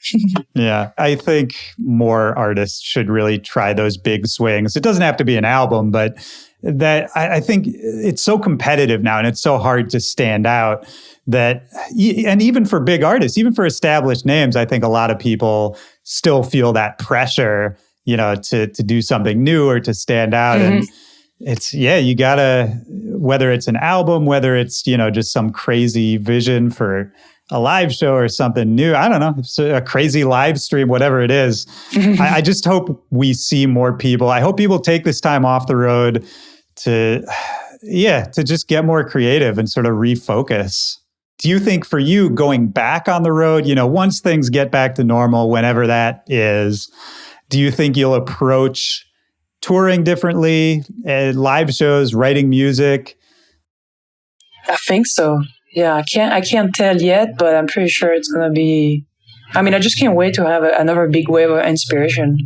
Speaker 1: Yeah. I think more artists should really try those big swings. It doesn't have to be an album, but that I think it's so competitive now and it's so hard to stand out that, and even for big artists, even for established names, I think a lot of people still feel that pressure, to do something new or to stand out. And it's, you gotta, whether it's an album, whether it's, just some crazy vision for a live show or something new. I don't know. It's a crazy live stream, whatever it is. I just hope we see more people. I hope people take this time off the road to just get more creative and sort of refocus. Do you think for you going back on the road, once things get back to normal, whenever that is, do you think you'll approach touring differently, live shows, writing music?
Speaker 2: I think so. Yeah, I can't tell yet, but I'm pretty sure it's going to be, I just can't wait to have another big wave of inspiration.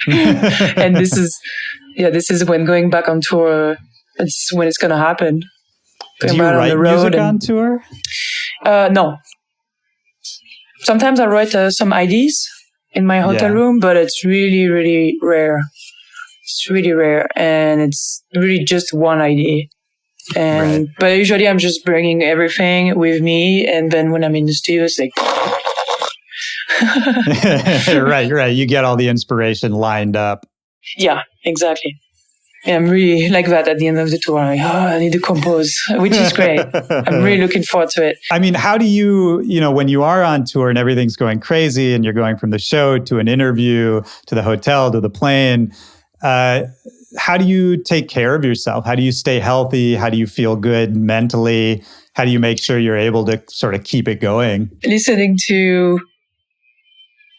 Speaker 2: And this is when going back on tour, it's when it's going to happen.
Speaker 1: Do you write music on tour?
Speaker 2: No. Sometimes I write some ideas in my hotel room, but it's really, really rare. It's really rare. And it's really just one idea. But usually I'm just bringing everything with me, and then when I'm in the studio, it's like
Speaker 1: right. You get all the inspiration lined up.
Speaker 2: Yeah, exactly. Yeah, I'm really like that at the end of the tour. I'm like, I need to compose, which is great. I'm really looking forward to it.
Speaker 1: How do you, when you are on tour and everything's going crazy and you're going from the show to an interview to the hotel to the plane, how do you take care of yourself? How do you stay healthy? How do you feel good mentally? How do you make sure you're able to sort of keep it going?
Speaker 2: Listening to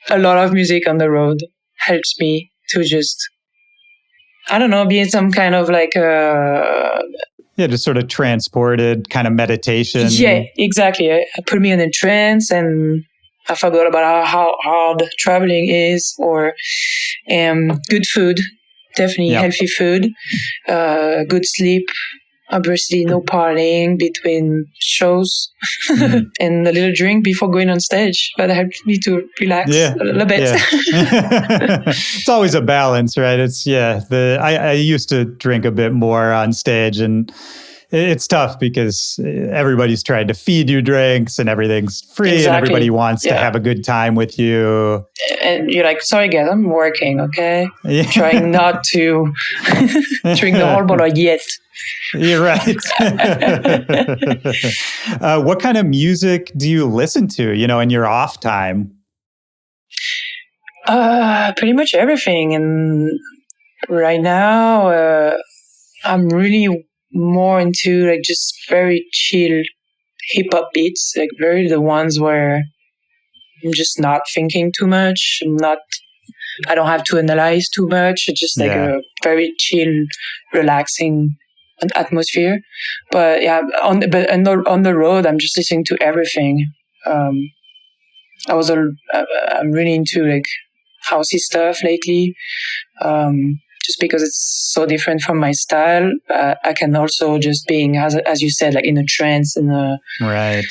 Speaker 2: a lot of music on the road helps me to just, be in some kind of like
Speaker 1: just sort of transported kind of meditation.
Speaker 2: Yeah, exactly. It put me in a trance and I forgot about how hard traveling is, or good food. Definitely healthy food, good sleep, obviously no partying between shows, and a little drink before going on stage. That helps me to relax a little bit.
Speaker 1: Yeah. It's always a balance, right? It's, I used to drink a bit more on stage, and it's tough because everybody's trying to feed you drinks and everything's free and everybody wants to have a good time with you.
Speaker 2: And you're like, sorry guys, I'm working, okay? Yeah. Trying not to drink the whole bottle yet.
Speaker 1: You're right. What kind of music do you listen to, in your off time?
Speaker 2: Pretty much everything. And right now, I'm really more into like just very chill hip hop beats, like very the ones where I'm just not thinking too much. I don't have to analyze too much. It's just like a very chill, relaxing atmosphere. But on the road, I'm just listening to everything. I'm really into like housey stuff lately. Just because it's so different from my style, I can also just being, as you said, like in a trance,
Speaker 1: right.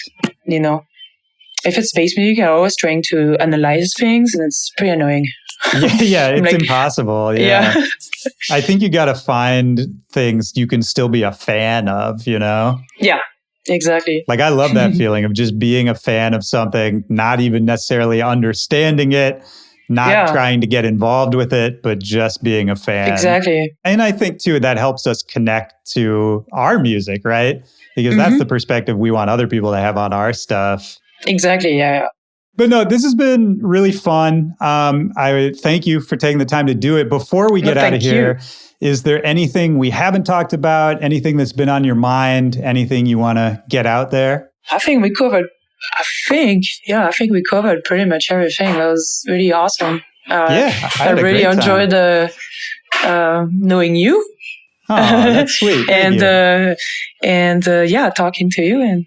Speaker 2: If it's space music, I'm always trying to analyze things, and it's pretty annoying.
Speaker 1: It's like, impossible. Yeah. I think you got to find things you can still be a fan of, Yeah,
Speaker 2: exactly.
Speaker 1: Like I love that feeling of just being a fan of something, not even necessarily understanding it, not trying to get involved with it, but just being a fan.
Speaker 2: Exactly.
Speaker 1: And I think too, that helps us connect to our music, right? Because that's the perspective we want other people to have on our stuff.
Speaker 2: Exactly. Yeah.
Speaker 1: But no, this has been really fun. I thank you for taking the time to do it. Before we get out of here, is there anything we haven't talked about? Anything that's been on your mind? Anything you want to get out there?
Speaker 2: I think we covered pretty much everything. That was really awesome. I really enjoyed knowing you.
Speaker 1: Oh, that's sweet.
Speaker 2: Talking to you, and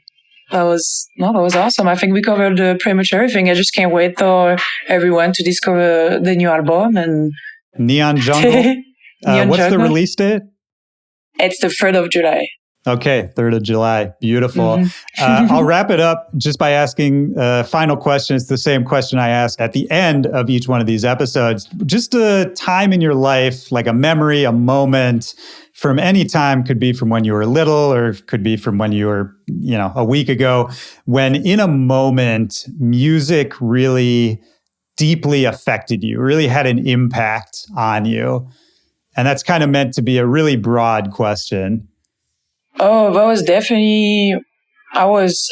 Speaker 2: that was awesome. I think we covered pretty much everything. I just can't wait for everyone to discover the new album and
Speaker 1: Neon Jungle. What's the release date?
Speaker 2: It's the 3rd of July.
Speaker 1: Okay, 3rd of July. Beautiful.
Speaker 2: Mm-hmm.
Speaker 1: I'll wrap it up just by asking a final question. It's the same question I ask at the end of each one of these episodes. Just a time in your life, like a memory, a moment from any time, could be from when you were little or could be from when you were, a week ago, when in a moment, music really deeply affected you, really had an impact on you. And that's kind of meant to be a really broad question.
Speaker 2: Oh, that was definitely, it was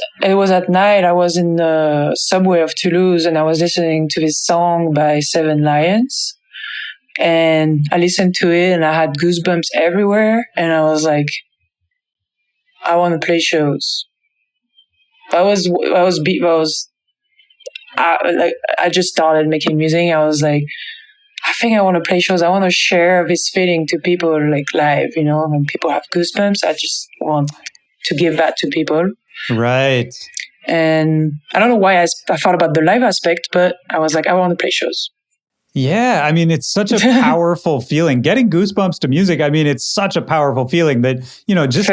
Speaker 2: at night. I was in the subway of Toulouse and I was listening to this song by Seven Lions. And I listened to it and I had goosebumps everywhere. And I was like, I want to play shows. I just started making music. I was like, I think I want to play shows. I want to share this feeling to people, like live, when people have goosebumps. I just want to give that to people.
Speaker 1: Right.
Speaker 2: And I don't know why I thought about the live aspect, but I was like, I want to play shows.
Speaker 1: Yeah. I mean, it's such a powerful feeling. Getting goosebumps to music, I mean, it's such a powerful feeling that, just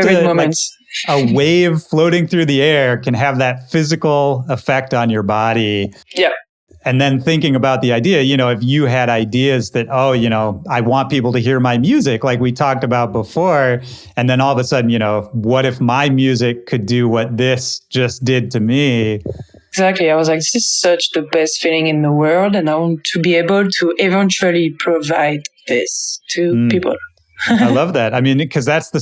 Speaker 1: a wave floating through the air can have that physical effect on your body.
Speaker 2: Yeah.
Speaker 1: And then thinking about the idea, if you had ideas that, I want people to hear my music, like we talked about before, and then all of a sudden, what if my music could do what this just did to me?
Speaker 2: Exactly. I was like, this is such the best feeling in the world, and I want to be able to eventually provide this to people.
Speaker 1: I love that. I mean, because that's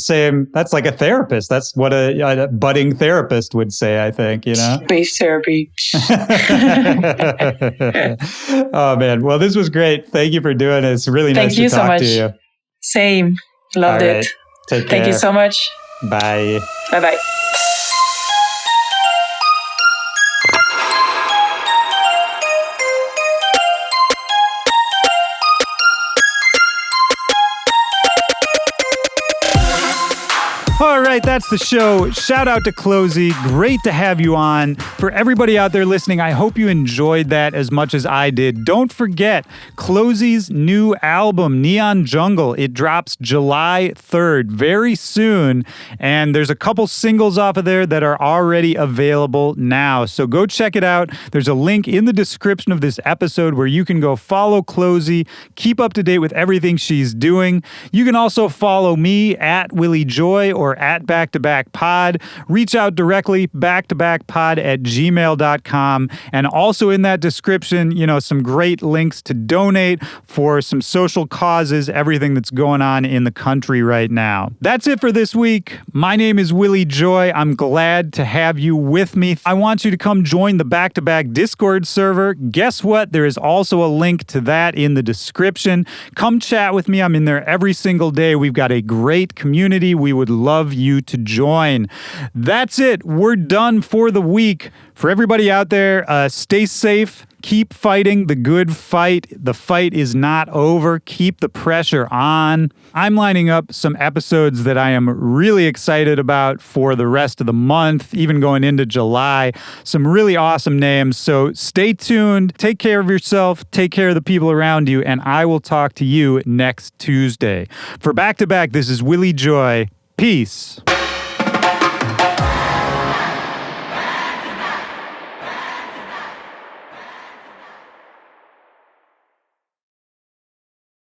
Speaker 1: like a therapist. That's what a budding therapist would say, I think,
Speaker 2: Space therapy.
Speaker 1: Oh, man. Well, this was great. Thank you for doing it. It's really nice to talk to you.
Speaker 2: Same. Loved it.
Speaker 1: Take care.
Speaker 2: Thank you so much.
Speaker 1: Bye.
Speaker 2: Bye-bye.
Speaker 1: All right, that's the show. Shout out to CloZee. Great to have you on. For everybody out there listening, I hope you enjoyed that as much as I did. Don't forget, CloZee's new album, Neon Jungle, it drops July 3rd, very soon. And there's a couple singles off of there that are already available now. So go check it out. There's a link in the description of this episode where you can go follow CloZee, keep up to date with everything she's doing. You can also follow me at Willy Joy or at back-to-back-pod. Reach out directly, back-to-back-pod@gmail.com. And also in that description, some great links to donate for some social causes, everything that's going on in the country right now. That's it for this week. My name is Willy Joy. I'm glad to have you with me. I want you to come join the Back-to-Back Discord server. Guess what? There is also a link to that in the description. Come chat with me. I'm in there every single day. We've got a great community. We would love you to join. That's it. We're done for the week. For everybody out there, stay safe. Keep fighting the good fight. The fight is not over. Keep the pressure on. I'm lining up some episodes that I am really excited about for the rest of the month, even going into July. Some really awesome names. So stay tuned. Take care of yourself. Take care of the people around you. And I will talk to you next Tuesday. For Back to Back, this is Willy Joy. Peace.